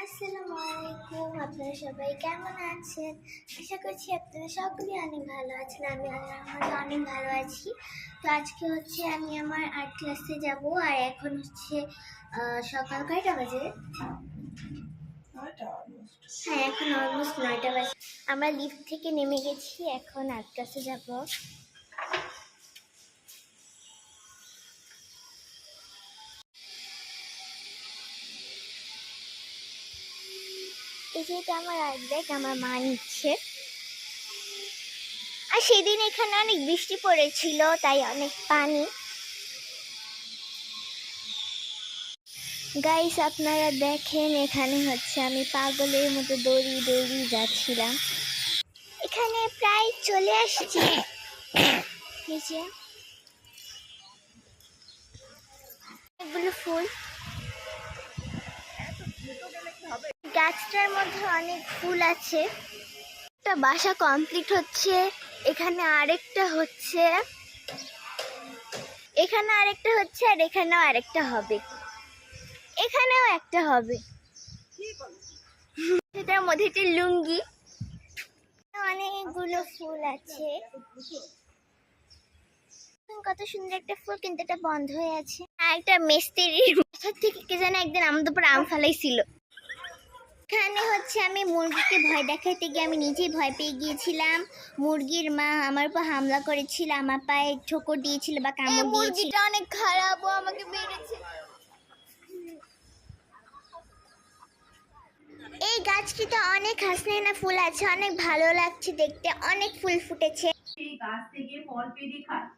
আসসালামু আলাইকুম, আপনারা সবাই কেমন আছেন? আশা করছি আপনারা সকলেই অনেক ভালো আছেন। আমি আল্লাহর অনেক ভালো আছি। তো আজকে হচ্ছে আমি আমার আর্ট ক্লাসে যাব, আর এখন হচ্ছে সকাল কয়টা বাজে? হ্যাঁ, এখন অলমোস্ট 9টা বাজে। আমরা লিফট থেকে নেমে গেছি, এখন আর্ট ক্লাসে যাব। এই যে এটা আমার আর্ট ব্যাগ, আমার মা নিচ্ছে। আর সেদিন এখানে অনেক বৃষ্টি পড়েছিল, তাই অনেক পানি। গাইস, আপনারা দেখেন, এখানে হচ্ছে আমি পাগলের মতো দৌড়িয়ে যাচ্ছিলাম। এখানে প্রায় চলে আসছি। নিচে অনেকগুলো ফুল, গাছটার মধ্যে অনেক ফুল আছে। একটা বাসা কমপ্লিট হচ্ছে, এখানে আরেকটা হচ্ছে, এখানে আরেকটা হচ্ছে, আর এখানেও আরেকটা হবে, এখানেও একটা হবে। এটার মধ্যে একটা লুঙ্গি, অনেকগুলো ফুল আছে। কত সুন্দর একটা ফুল, কিন্তু এটা বন্ধ হয়ে আছে। আর একটা মিস্ত্রির বাসার থেকে কে যেন একদিন আমাদের উপর আম ফালাইছিল। এখানে হচ্ছে আমি মুরগিকে ভয় দেখাইতে গিয়ে আমি নিজেই ভয় পেয়ে গিয়েছিলাম। মুরগির মা আমার উপর হামলা করেছিল, আমার পায়ে ঠোকর দিয়েছিল বা কামড় দিয়েছিল। মুরগিটা অনেক খারাপ, ও আমাকে মেরেছে। এই গাছটিতে অনেক হাসনাইনা ফুল আছে, অনেক ভালো লাগছে দেখতে, অনেক ফুল ফুটেছে। এই গাছ থেকে ফল পেড়ে খায়।